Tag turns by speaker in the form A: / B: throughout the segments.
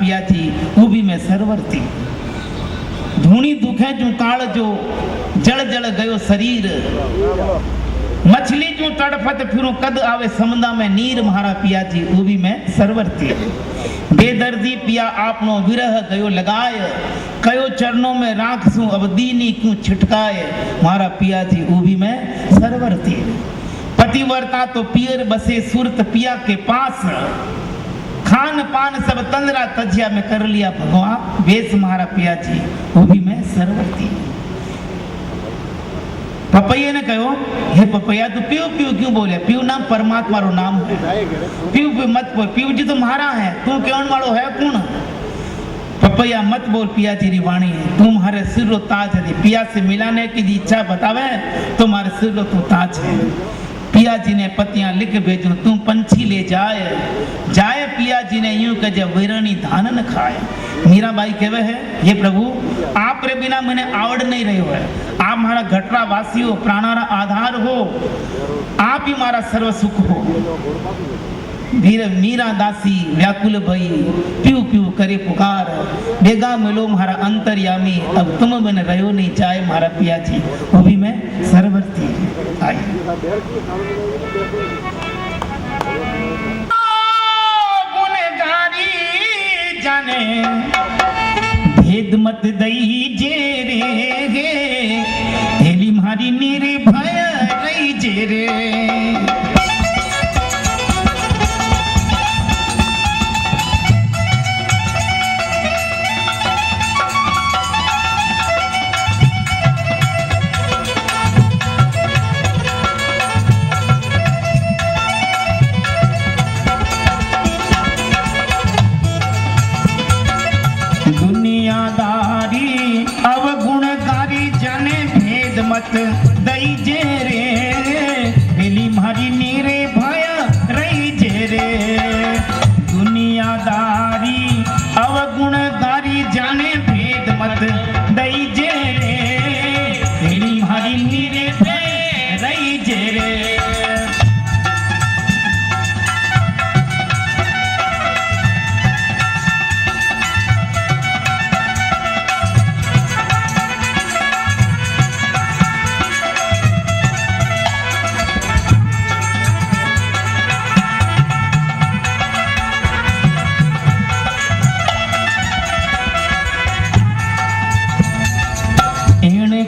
A: पिया जी वो भी मैं सरवर थी। धूणी दुखे जो काल जो जल जल गयो शरीर, मछली जो तड़फत फिरूं कद आवे समुद्र में नीर, महारा पिया जी वो भी मैं सरवर थी। बेदर्दी पिया आपनो विरह गयो लगाय, कयो चरणों में राखसूं अब दीनी क्यों छिटकाए, महारा पिया जी वो भी मैं सरवर थी। पतिव्रता तो पियर बसे सुरत पिया के पास, खान पान सब तंद्रा तजिया में कर लिया भगवान वेश, महारा पिया जी वो भी मैं सरवर थी। पपैया ने कहो हे पपैया तू पीऊ पीऊ क्यों बोले, पीऊ नाम परमात्मा रो नाम है, पीऊ पीऊ मत बोल, पीऊ जी तो महारा है, तू कौन वालो है कौन। पपैया मत बोल पिया जी री वाणी है, तुम्हारे सिर रो ताज है, पिया से मिलाने की इच्छा बतावे तुम्हारे सिर रो तो ताज है। पिया जी ने पतियां लिख भेजो तू पंछी ले जाए, जाए पिया जी ने यूं कहे वीरणी धान न खाए। मीराबाई कहवे है हे प्रभु आप रे बिना मैंने आवड़ नहीं रही है, आप हमारा घटरा वासी हो, प्राणारा आधार हो, आप ही हमारा सर्व सुख हो। धीरे मीरा दासी व्याकुल भई पीऊ पीऊ करे पुकार, बेगा मिलो हमारा अंतर्यामी, अब तुम बिन रहो नहीं जाए महारा पिया जी वो भी मैं सरवर थी। आई गुनगारी जाने भेद मत दई जे रे, हेली मारी निर्भय रही जे रे। दुनियादारी अवगुणकारी जाने भेद मत दई जे रे, हेली मारी नीरे भय रही जे रे। दुनियादारी अवगुणकारी जाने भेद मत दई जे रे, हेली मारी नीरे भय रही जे रे।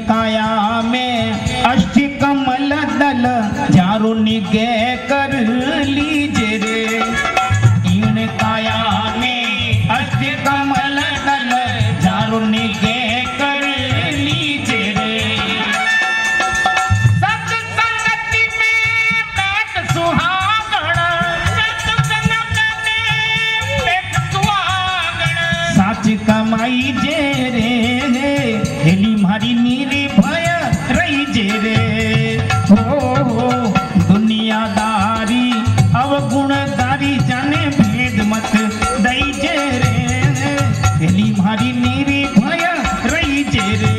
A: काया में अष्टि कमल दल झारो निगे कर लीजे रे, इन काया में अष्टि कमल दल झारो निगे कर लीजे रे। सत्संगति में बैठ सुहागण, सत्संगति में बैठ सुहागण, साच कमाई जे रे, हेली मारी नीरी भय रही जे रे। हो दुनियादारी अवगुणकारी जाने भेद मत दई जे रे, हेली मारी नीरी भय रही जे रे।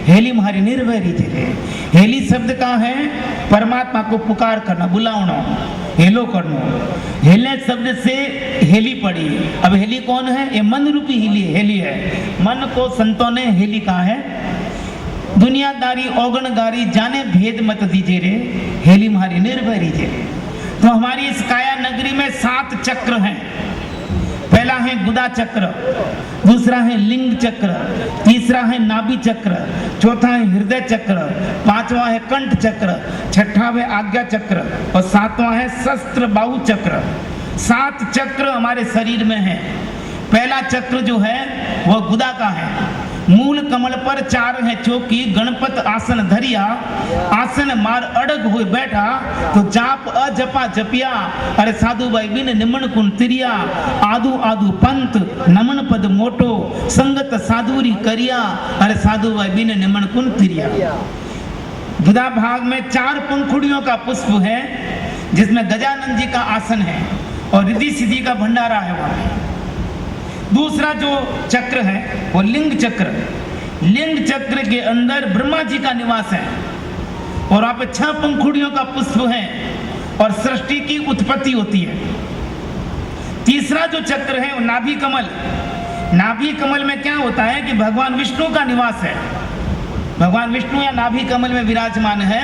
A: हेली मारी निर्भय रही जे रे। हेली शब्द का है परमात्मा को पुकार करना, बुलावना, हेलो करना। हेले शब्द से हेली पड़ी। अब हेली कौन है? ये मन रूपी हेली है। मन को संतों ने हेली कहा है। दुनियादारी औगणगारी जाने भेद मत दीजिए रे, हेली मारी निर्भय रहिए रे। तो हमारी इस काया नगरी में 7 चक्र हैं। पहला है गुदा चक्र, दूसरा है लिंग चक्र, तीसरा है नाभि चक्र, चौथा है हृदय चक्र, पांचवा है कंठ चक्र, छठा है आज्ञा चक्र और सातवां है शस्त्र बाहु चक्र। 7 चक्र हमारे शरीर में है। पहला चक्र जो है वह गुदा का है। मूल कमल पर 4 है चौकी, गणपत आसन धरिया, आसन मार अड़ग हुए बैठा, तो जाप अजपा जपिया, अरे साधु भाई बिन निमन कुन तिरिया, आदु आदु पंत नमन पद मोटो, संगत साधुरी करिया, अरे साधु भाई बिन निमन कुन तिरिया। गुदा भाग में 4 पंखुड़ियों का पुष्प है, जिसमें गजानंद जी का आसन है और रिद्धि सिद्धि का भंडारा है वहां। दूसरा जो चक्र है वो लिंग चक्र। लिंग चक्र के अंदर ब्रह्मा जी का निवास है और वहां पे 6 पंखुड़ियों का पुष्प है और सृष्टि की उत्पत्ति होती है। तीसरा जो चक्र है वो नाभि कमल। नाभि कमल में क्या होता है कि भगवान विष्णु का निवास है। भगवान विष्णु या नाभि कमल में विराजमान है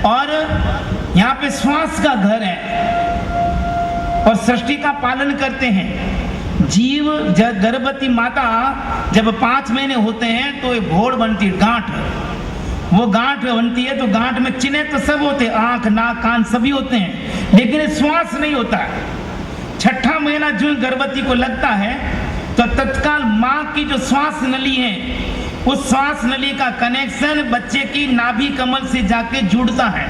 A: और यहाँ पे श्वास का घर है और सृष्टि का पालन करते हैं। जीव गर्भवती माता जब 5 महीने होते हैं तो एक घोड़ बनती है, गांठ। वो गांठ बनती है तो गांठ में चिन्ह तो सब होते हैं, आंख नाक कान सभी होते हैं, लेकिन श्वास नहीं होता है। 6ठा महीना जो गर्भवती को लगता है तो तत्काल माँ की जो श्वास नली है उस श्वास नली का कनेक्शन बच्चे की नाभि कमल से जाके जुड़ता है।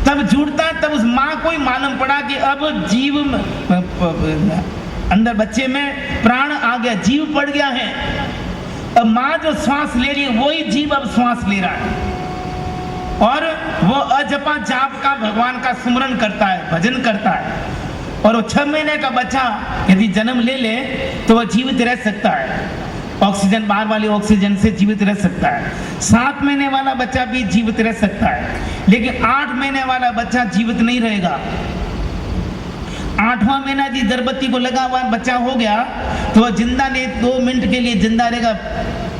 A: तब जुड़ता है, तब उस माँ को ही मालूम पड़ा कि अब जीव अंदर बच्चे में प्राण आ गया, जीव पड़ गया है। अब माँ जो श्वास ले रही है वही जीव अब श्वास ले रहा है और वो अजपा जाप का भगवान का सुमरन करता है, भजन करता है। और वो 6 महीने का बच्चा यदि जन्म ले ले तो वह जीवित रह सकता है, ऑक्सीजन बाहर वाली ऑक्सीजन से जीवित रह सकता है। 7 महीने वाला बच्चा भी जीवित रह सकता है, लेकिन 8 महीने वाला बच्चा जीवित नहीं रहेगा। 8वां महीना यदि गर्भवती को लगा हुआ बच्चा हो गया तो वह जिंदा नहीं, 2 मिनट के लिए जिंदा रहेगा,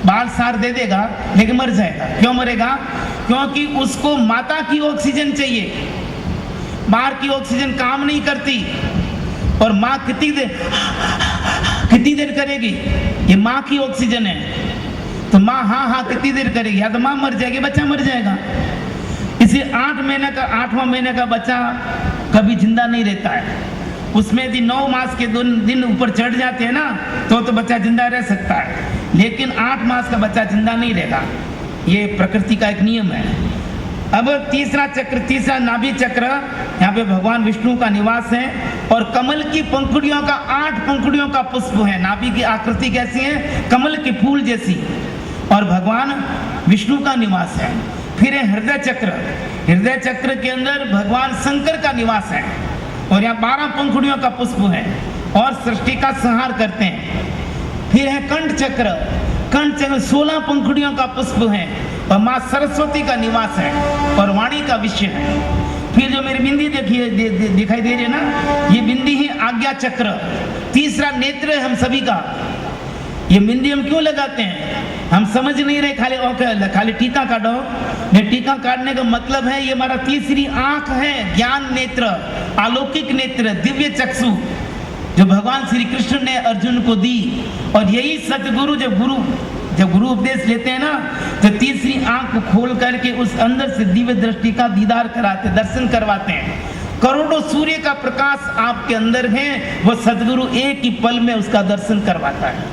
A: बाल सार दे देगा, लेकिन मर जाएगा। क्यों मरेगा? क्योंकि उसको माता की ऑक्सीजन चाहिए, बाहर की ऑक्सीजन काम नहीं करती। और माँ कितनी देर करेगी? ये माँ की ऑक्सीजन है, तो माँ हाँ कितनी देर करेगी? या तो माँ मर जाएगी, बच्चा मर जाएगा। इसलिए 8वां महीने का बच्चा कभी जिंदा नहीं रहता है। उसमें यदि 9 मास के दिन ऊपर चढ़ जाते हैं ना तो बच्चा जिंदा रह सकता है, लेकिन 8 मास का बच्चा जिंदा नहीं रहेगा। ये प्रकृति का एक नियम है। अब तीसरा नाभि चक्र, यहाँ पे भगवान विष्णु का निवास है और कमल की पंखुड़ियों का 8 पंखुड़ियों का पुष्प है। नाभि की आकृति कैसी है? कमल के फूल जैसी, और भगवान विष्णु का निवास है। फिर है हृदय चक्र। हृदय चक्र के अंदर भगवान शंकर का निवास है और यहाँ 12 पंखुड़ियों का पुष्प है और सृष्टि का संहार करते हैं। फिर है कंठ चक्र। कंठ चक्र 16 पंखुड़ियों का पुष्प है और माँ सरस्वती का निवास है और वाणी का विषय है। फिर जो मेरी बिंदी दिखाई दे रही है ना, ये बिंदी है आज्ञा चक्र। तीसरा नेत्र है हम सभी का। ये बिंदी हम क्यों लगाते हैं? हम समझ नहीं रहे, खाली टीका काटो। ये टीका काटने का मतलब है ये हमारा तीसरी आंख है, ज्ञान नेत्र, अलौकिक नेत्र, दिव्य चक्षु जो भगवान श्री कृष्ण ने अर्जुन को दी। और यही सतगुरु जब गुरु उपदेश लेते हैं ना तो तीसरी आंख को खोल करके उस अंदर से दिव्य दृष्टि का दीदार कराते, दर्शन करवाते हैं। करोड़ों सूर्य का प्रकाश आपके अंदर है, वो सतगुरु एक ही पल में उसका दर्शन करवाता है।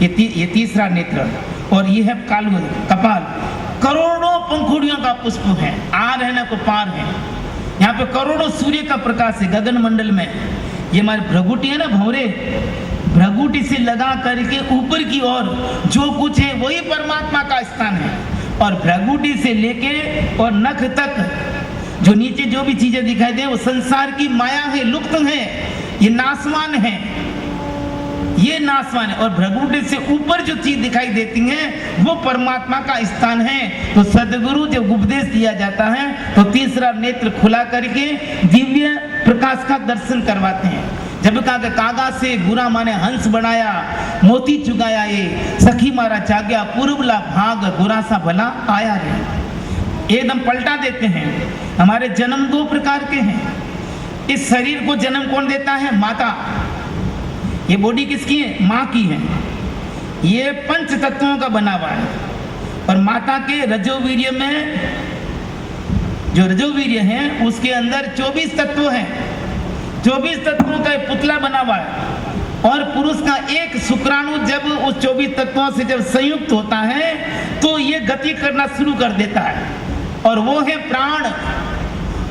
A: ये तीसरा नेत्र। और ये है कपाल। करोड़ों पंखुड़ियों का पुष्प है, आर है ना को पार है। यहाँ पे करोड़ों सूर्य का प्रकाश है गगन मंडल में। ये हमारी भ्रगुटी है ना, भंवरे, भ्रगुटी से लगा करके ऊपर की ओर जो कुछ है वही परमात्मा का स्थान है। और भ्रगुटी से लेके और नख तक जो नीचे जो भी चीजें दिखाई दे वो संसार की माया है, लुप्त है, ये नाशवान है, ये नाशवान है। और भ्रगुटी से ऊपर जो चीज दिखाई देती है वो परमात्मा का स्थान है। तो सदगुरु जब उपदेश दिया जाता है तो तीसरा नेत्र खुला करके दिव्य प्रकाश का दर्शन करवाते हैं। जब कहा कागा से बुरा माने हंस बनाया, मोती चुगाया ये सखी मारा जाग्या, पूर्वला भाग बुरा सा भला आया रे। एकदम पलटा देते हैं। हमारे जन्म 2 प्रकार के हैं। इस शरीर को जन्म कौन देता है? माता। ये बॉडी किसकी है? माँ की है। ये 5 तत्वों का बना हुआ है और माता के रजोवीर्य में जो रजोवीर्य है उसके अंदर 24 तत्व हैं। 24 तत्वों का पुतला बना हुआ है और पुरुष का एक शुक्राणु जब उस 24 तत्वों से जब संयुक्त होता है तो ये गति करना शुरू कर देता है और वो है प्राण।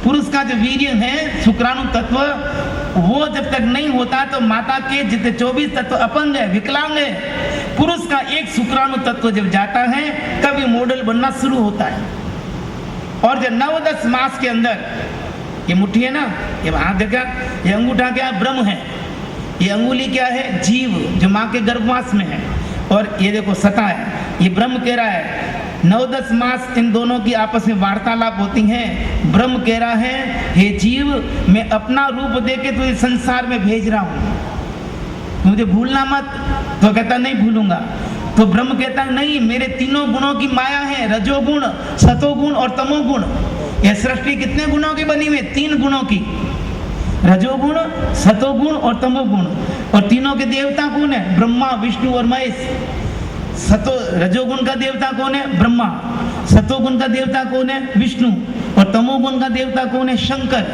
A: पुरुष का जो वीर्य है, शुक्राणु तत्व, वो जब तक नहीं होता तो माता के जितने 24 तत्व अपंग है, विकलांग है। पुरुष का एक शुक्राणु तत्व जब जाता है तब ये मॉडल बनना शुरू होता है। और जब 9-10 मास के अंदर ये मुट्ठी है ना, ये हाथ देखा, ये अंगूठा क्या है? ब्रह्म है। ये अंगुली क्या है? जीव, जो माँ के गर्भवास में है। और ये देखो सता है, ये ब्रह्म कह रहा है। 9-10 मास इन दोनों की आपस में वार्तालाप होती हैं। ब्रह्म कह रहा है, हे जीव, मैं अपना रूप देके तुझे संसार में भेज रहा हूं, मुझे भूलना मत। तो कहता नहीं भूलूंगा। तो ब्रह्म कहता नहीं, मेरे तीनों गुणों की माया है, रजोगुण, सतोगुण और तमोगुण। यह सृष्टि कितने गुणों की बनी हुई? 3 गुणों की, रजोगुण, सतोगुण और तमोगुण। और तीनों के देवता कौन है? ब्रह्मा, विष्णु और महेश। रजोगुण का देवता कौन है? ब्रह्मा। सतोगुण का देवता कौन है? विष्णु। और तमोगुण का देवता कौन है? शंकर।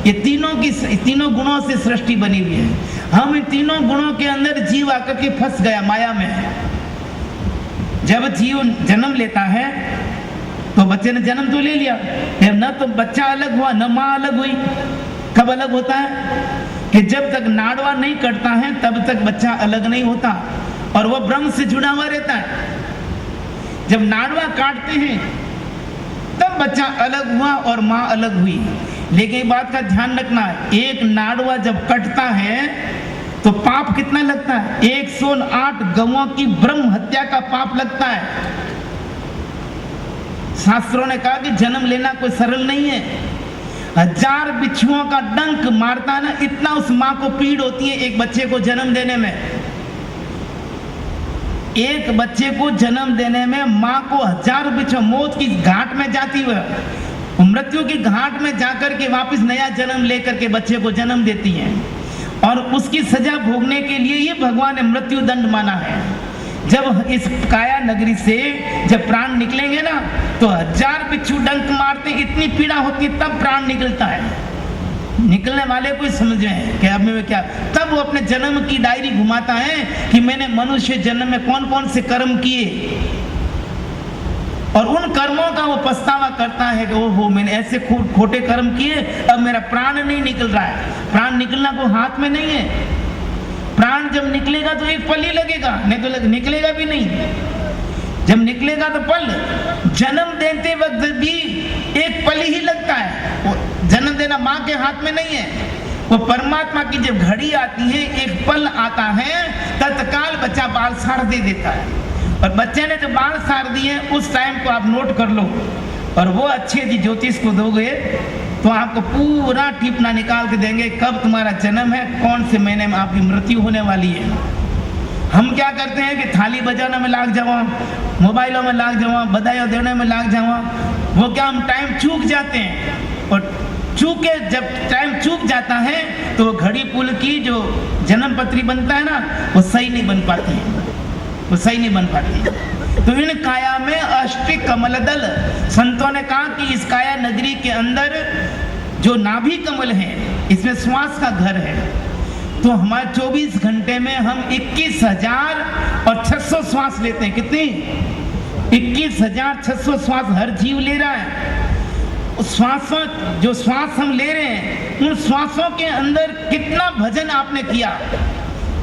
A: ये तीनों गुणों से सृष्टि बनी हुई है। हम इन तीनों गुणों के अंदर जीव आकर के फंस गया माया में। जब जीव जन्म लेता है तो बच्चे ने जन्म तो ले लिया, न तो बच्चा अलग हुआ न माँ अलग हुई। कब अलग होता है? कि जब तक नाड़वा नहीं कटता है तब तक बच्चा अलग नहीं होता, और वह ब्रह्म से जुड़ा हुआ रहता है। जब नाड़वा काटते हैं तब बच्चा अलग हुआ और माँ अलग हुई। लेकिन एक बात का ध्यान रखना है, एक नाड़वा जब कटता है तो पाप कितना लगता है? 108 गौओं की ब्रह्म हत्या का पाप लगता है। शास्त्रों ने कहा कि जन्म लेना कोई सरल नहीं है। 1000 बिच्छुओं का डंक मारता ना, इतना उस माँ को पीड़ होती है एक बच्चे को जन्म देने में। एक बच्चे को जन्म देने में माँ को 1000 बिच्छू मौत की घाट में जाती हुई, मृत्यु की घाट में जाकर के वापस नया जन्म लेकर के बच्चे को जन्म देती है। और उसकी सजा भोगने के लिए ये भगवान ने मृत्यु दंड माना है। जब इस काया नगरी से जब प्राण निकलेंगे ना तो 1000 बिच्छू डंक मारते, इतनी पीड़ा होती है, तब प्राण निकलता है। निकलने वाले को समझ में कि अब मैं क्या, तब वो अपने जन्म की डायरी घुमाता है कि मैंने मनुष्य जन्म में कौन कौन से कर्म किए, और उन कर्मों का वो पछतावा करता है कि ओहो मैंने ऐसे खोटे कर्म किए, अब मेरा प्राण नहीं निकल रहा है। प्राण निकलना को हाथ में नहीं है। प्राण जब निकलेगा तो एक पल ही लगेगा, नहीं तो निकलेगा भी नहीं। जब निकलेगा तो पल, जन्म देते वक्त भी एक पल ही लगता है। वो जन्म देना माँ के हाथ में नहीं है, वो परमात्मा की जब घड़ी आती है, एक पल आता है, तत्काल बच्चा बाल साड़ दे देता है। और बच्चे ने जो बाल साड़ दिए उस टाइम को आप नोट कर लो, और वो अच्छे जी ज्योतिष को दोगे तो आपको पूरा टिपना निकाल के देंगे कब तुम्हारा जन्म है, कौन से महीने में आपकी मृत्यु होने वाली है। हम क्या करते हैं कि थाली बजाने में लाग जावा, मोबाइलों में लाग जावा, बधाई देने में लाग जावा, वो क्या हम टाइम चूक जाते हैं। और चूके जब टाइम चूक जाता है तो वो घड़ी पुल की जो जन्म पत्री बनता है ना, वो सही नहीं बन पाती है, वो सही नहीं बन पाती। तो इन काया में अष्टि कमल दल, संतों ने कहा कि इस काया नगरी के अंदर जो नाभि कमल है, इसमें श्वास का घर है। तो हमारे 24 घंटे में हम 21,600 श्वास लेते हैं। कितनी? 21,600 श्वास हर जीव ले रहा है। श्वासों, जो श्वास हम ले रहे हैं, उन श्वासों के अंदर कितना भजन आपने किया,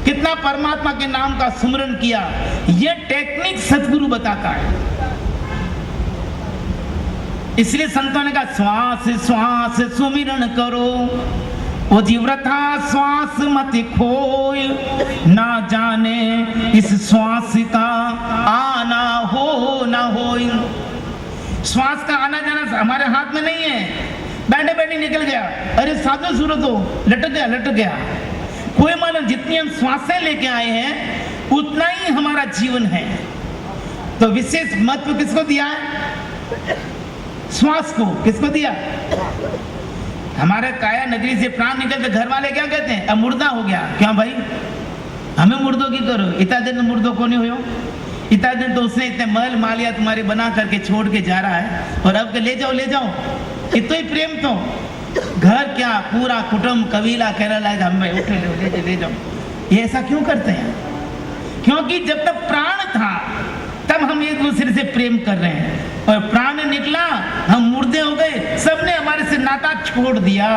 A: कितना परमात्मा के नाम का सुमरन किया, यह टेक्निक सतगुरु बताता है। इसलिए संतों ने कहा श्वास श्वास सुमिरन करो, ओ जीव्रता श्वास मत खोय, ना जाने इस श्वास का आना हो ना हो। श्वास का आना जाना हमारे हाथ में नहीं है। बैठे बैठे निकल गया, अरे साधु सूरत हो, लटक गया। कोई मालूम, जितनी हम श्वासें लेके आए हैं उतना ही हमारा जीवन है। तो विशेष महत्व किसको दिया है? श्वास को। किसको दिया? हमारे काया नगरी से प्राण निकलते घर वाले क्या कहते हैं? अब मुर्दा हो गया। क्यों भाई, हमें मुर्दों की करो, इतना दिन मुर्दों को नहीं हो, इतना दिन तो उसने इतने महल मालिया तुम्हारे बना करके छोड़ के जा रहा है, और अब के ले जाओ इतना ही प्रेम। तो घर क्या, पूरा कुटुंब कबीला केरला है, हम भाई उठे ले जाओ। ये ऐसा क्यों करते हैं? क्योंकि जब तक प्राण था तब हम एक दूसरे से प्रेम कर रहे हैं, और प्राण निकला हम मुर्दे हो गए, सबने हमारे से नाता छोड़ दिया।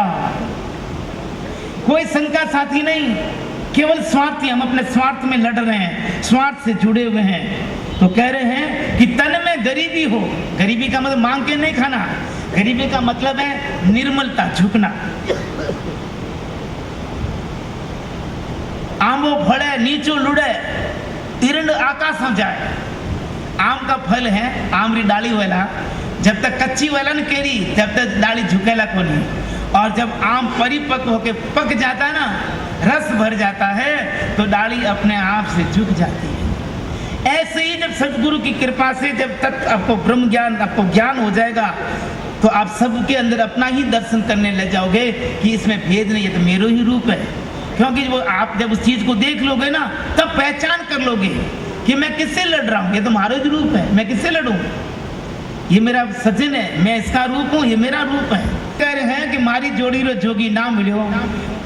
A: कोई संग का साथी नहीं, केवल स्वार्थी। हम अपने स्वार्थ में लड़ रहे हैं, स्वार्थ से जुड़े हुए हैं। तो कह रहे हैं कि तन में गरीबी हो। गरीबी का मतलब मांग के नहीं खाना, गरीबी का मतलब है निर्मलता, झुकना। आंबो फड़े नीचो लुड़े, तिरंड आकाश में जाए। आम का फल है, आमरी डाली वाला, जब तक कच्ची वाला न केरी तब तक डाली झुकेला को नहीं, और जब आम परिपक्व होके पक जाता ना, रस भर जाता है, तो डाली अपने आप से झुक जाती है। ऐसे ही जब सतगुरु की कृपा से जब तक आपको ब्रह्म ज्ञान, आपको ज्ञान हो जाएगा, तो आप सबके अंदर अपना ही दर्शन करने लग जाओगे कि इसमें भेद नहीं है, तो मेरो ही रूप है। क्योंकि वो आप जब उस चीज को देख लोगे ना, तब पहचान कर लोगे कि मैं किससे लड़ रहा हूँ, ये तो हमारा ही रूप है, मैं किससे लड़ूं, ये मेरा सचिन है, मैं इसका रूप हूँ, ये मेरा रूप है। कह रहे हैं कि मारी जोड़ी रो जोगी ना मिलियो,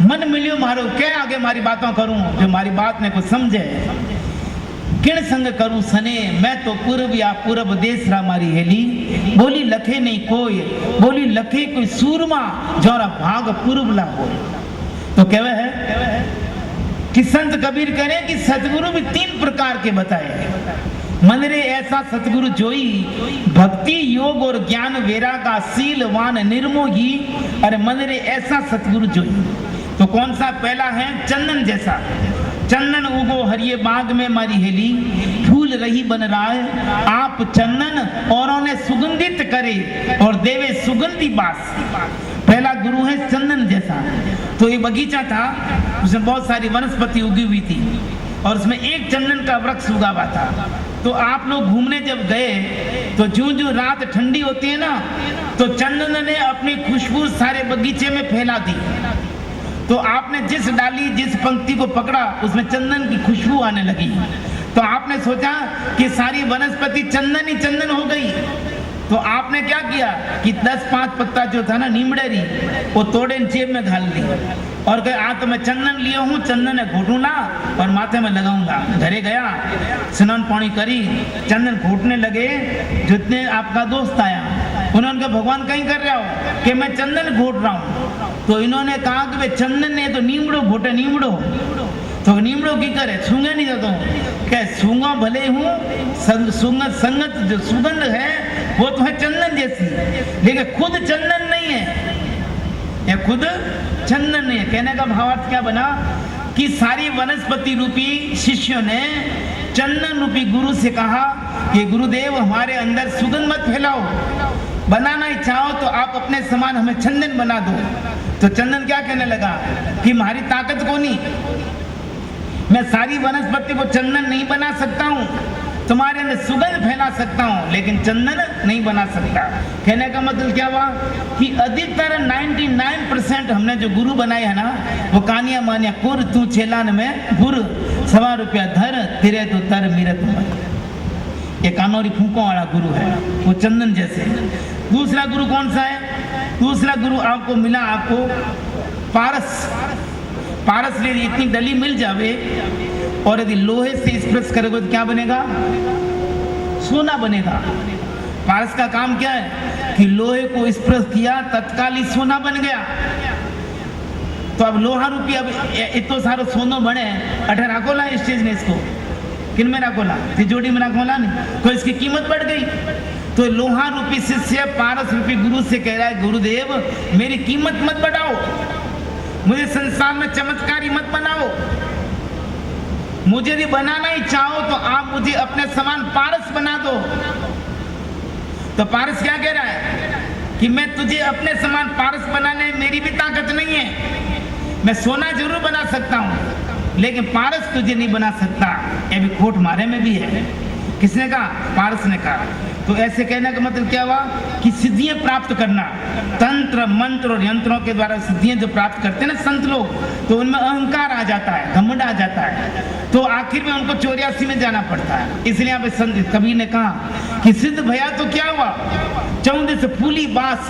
A: मन मिलियो मारो, क्या आगे मारी बातों करूं, जो मारी बात ने को समझे, किण संग करूं सने, मैं तो पूर्व या पूर्व देश रा मारी हेली, बोली लखे नहीं कोई, बोली लखे कोई सूरमा, जोरा भाग पूर्व ला हो। तो कहवे है कि संत कबीर करें कि सतगुरु भी 3 प्रकार के बताए। मनरे ऐसा सतगुरु जोई, भक्ति योग और ज्ञान वेरा का शीलवान निर्मोही, अरे मनरे ऐसा सतगुरु जोई। तो कौन सा? पहला है चंदन जैसा, चंदन उगो हरिये बाग में मारी हेली, फूल रही बन राय, आप चंदन औरों ने सुगंधित करे और देवे सुगंधी बास। पहला गुरु है चंदन जैसा। तो ये बगीचा था, उसमें बहुत सारी वनस्पति उगी हुई थी, और उसमें एक चंदन का वृक्ष उगा हुआ था। तो आप लोग घूमने जब गए, तो जो जो रात ठंडी होती है ना, तो चंदन ने अपनी खुशबू सारे बगीचे में फैला दी। तो आपने जिस डाली, जिस पंक्ति को पकड़ा, उसमें चंदन की खुशबू आने लगी। तो आपने सोचा कि सारी वनस्पति चंदन ही चंदन हो गई। तो आपने क्या किया कि 10-5 पत्ता जो था ना नीमड़ेरी, वो तोड़े जेब में घाल ली और कहे आ तो मैं चंदन लिया हूँ, चंदन घोटूंगा और माथे में लगाऊंगा। घरे गया, स्नान पानी करी, चंदन घोटने लगे। जितने आपका दोस्त आया, उन्होंने कहा भगवान कहीं कर रहा हो कि मैं चंदन घोट रहा हूँ। तो इन्होंने कहा कि चंदन ने तो नीमड़ो घोटे, नीमड़ो तो नीमड़ो की करे, सूंगे नहीं देता हूँ, क्या सूंगा भले हूँ, संगत जो सुगंध है वो तो है चंदन जैसी, लेकिन खुद चंदन नहीं है, या खुद चंदन नहीं है। कहने का भावार्थ क्या बना कि सारी वनस्पति रूपी शिष्यों ने चंदन रूपी गुरु से कहा कि गुरुदेव हमारे अंदर सुगंध मत फैलाओ, बनाना ही चाहो तो आप अपने समान हमें चंदन बना दो। तो चंदन क्या कहने लगा कि हमारी ताकत को नहीं, मैं सारी वनस्पति को चंदन नहीं बना सकता हूँ, तुम्हारे अंदर सुगंध फैला सकता हूँ, लेकिन चंदन नहीं बना सकता। कहने का मतलब क्या हुआ कि अधिकतर 99% हमने जो गुरु बनाए है ना, वो कानिया मानिया कुर तू चेलान में गुरु, 1.25 रुपया धर तिरे तो तर मीरत मत। ये कानौरी फूकों वाला गुरु है, वो चंदन जैसे। दूसरा गुरु कौन सा है? दूसरा गुरु आपको मिला, आपको पारस। पारस ले इतनी डली मिल जावे और यदि लोहे से स्पर्श करोगे तो क्या बनेगा? सोना बनेगा। पारस का काम क्या है कि लोहे को स्पर्श किया, तत्काल ही सोना बन गया। तो अब लोहा रूपी अब इतो सारो सोनो बने, 18 राखोला स्टेज ने इसको किन में राखोला, तिजोड़ी में राखोला नहीं, तो इसकी कीमत बढ़ गई। तो लोहा रूपी शिष्य पारस रूपी गुरु से कह रहा है गुरुदेव मेरी कीमत मत बढ़ाओ, मुझे संसार में चमत्कारी मत बनाओ, मुझे भी बनाना ही चाहो तो आप मुझे अपने समान पारस बना दो। तो पारस क्या कह रहा है कि मैं तुझे अपने समान पारस बनाने मेरी भी ताकत नहीं है, मैं सोना जरूर बना सकता हूं लेकिन पारस तुझे नहीं बना सकता। ये भी खोट मारे में भी है। किसने कहा? पारस ने कहा। तो ऐसे कहने का मतलब क्या हुआ कि सिद्धियां प्राप्त करना, तंत्र मंत्र और यंत्रों के द्वारा सिद्धियां जो प्राप्त करते हैं ना संत लोग, तो उनमें अहंकार आ जाता है, घमंड आ जाता है, तो आखिर में उनको 84 में जाना पड़ता है। इसलिए यहाँ पे संत कबीर ने कहा कि सिद्ध भया तो क्या हुआ, 14 से फूली बास,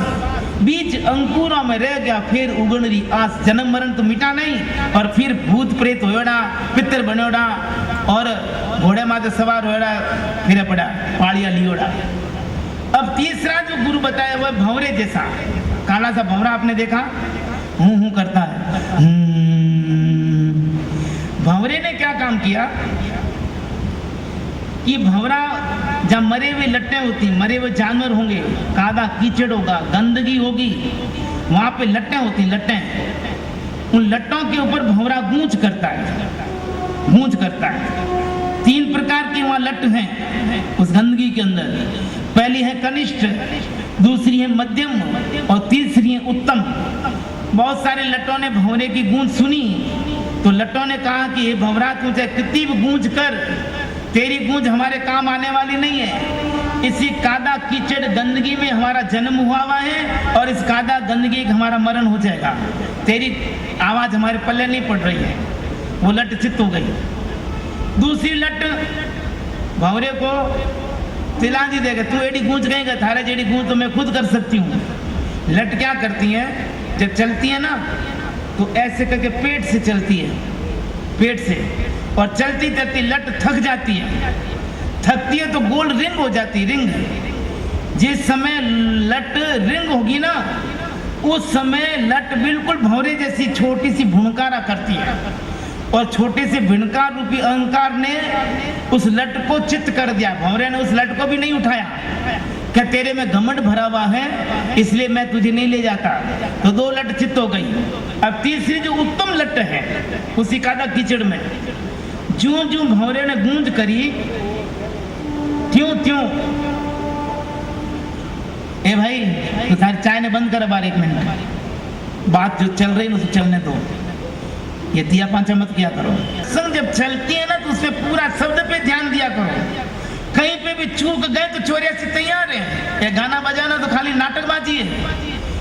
A: बीज अंकुरों में रह गया फिर उगण रही आस, जन्म मरण तो मिटा नहीं और फिर भूत प्रेत होड़ा, पितर बनोड़ा और घोड़े माथे सवार होड़ा, फिर पड़ा पाड़िया लियोड़ा। अब तीसरा जो गुरु बताया वह भंवरे जैसा, काला सा भंवरा आपने देखा, हूं करता है। भंवरे ने क्या काम किया कि भंवरा जब मरे हुए लट्टे होती, मरे हुए जानवर होंगे, कादा कीचड़ होगा, गंदगी होगी, वहां पे लट्टे होती, लट्टे, उन लट्टों के ऊपर भंवरा गूंज करता है, गूंज करता है। 3 प्रकार की वहां लट हैं उस गंदगी के अंदर। पहली है कनिष्ठ, दूसरी है मध्यम और तीसरी है उत्तम। बहुत सारे लटों ने भंवरे की गूंज सुनी तो लटों ने कहा कि ये भंवरा तू चाहे कितनी भी गूंज कर, तेरी गूंज हमारे काम आने वाली नहीं है। इसी कादा कीचड़ गंदगी में हमारा जन्म हुआ है और इस कादा गंदगी का हमारा मरण हो जाएगा। तेरी आवाज हमारे पल्ले नहीं पड़ रही है। वो लट चित्त हो गई। दूसरी लट भंवरे को तिला दी देगा, तू एडी गूंज गएगा, थारे जेडी गूंज तो मैं खुद कर सकती हूँ। लट क्या करती है, जब चलती है ना तो ऐसे करके पेट से चलती है, पेट से, और चलती चलती लट थक जाती है। थकती है तो गोल रिंग हो जाती है, रिंग। जिस समय लट रिंग होगी ना उस समय लट बिल्कुल भंवरे जैसी छोटी सी भुनकारा करती है और छोटे से भिनकार रूपी अहंकार ने उस लट को चित्त कर दिया। भंवरे ने उस लट को भी नहीं उठाया, क्या तेरे में घमंड भरा हुआ है इसलिए मैं तुझे नहीं ले जाता। तो दो लट चित्त हो गई। अब तीसरी जो उत्तम लट है उसी कादा कीचड़ में ज्यों ज्यों भंवरे ने गूंज करी त्यों त्यों, ए भाई तो तारी चाय ने बंद कर बार 1 मिनट, बात जो चल रही है उसे चलने दो, ये दिया पांचा मत किया करो। संग जब चलती है ना तो उसमें पूरा शब्द पे ध्यान दिया करो। कहीं पे भी चूक गए तो चोरिया से तैयार है। ये गाना बजाना तो खाली नाटकबाजी है,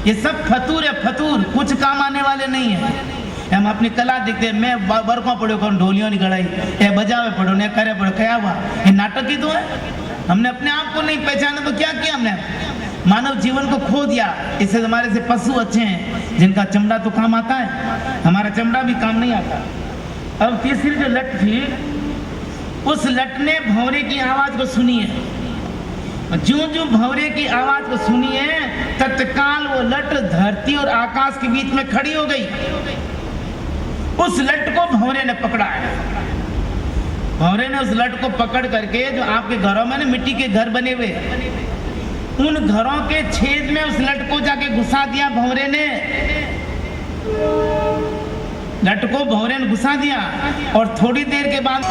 A: ये सब फतूर है, फतूर, कुछ काम आने वाले नहीं है। हम अपनी कला दिखते हैं, मैं बरकों पड़ो कौन ढोलियों नहीं गड़ाई, ये बजावे पड़ो ने करे पड़ो, क्या हुआ, ये नाटक ही तो है। हमने अपने आप को नहीं पहचाना तो क्या किया हमने, मानव जीवन को खो दिया। इससे हमारे से पशु अच्छे हैं जिनका चमड़ा तो काम आता है, हमारा चमड़ा भी काम नहीं आता। अब तीसरी जो लट थी उस लट ने भंवरे की आवाज को सुनी है। ज्यों ज्यों भंवरे की आवाज को सुनी है तत्काल वो लट धरती और आकाश के बीच में खड़ी हो गई। उस लट को भंवरे ने पकड़ा है। भंवरे ने उस लट को पकड़ करके, जो आपके घरों में ना मिट्टी के घर बने हुए, उन घरों के छेद में उस लट को जाके घुसा दिया भंवरे ने। लट को भंवरे ने घुसा दिया और थोड़ी देर के बाद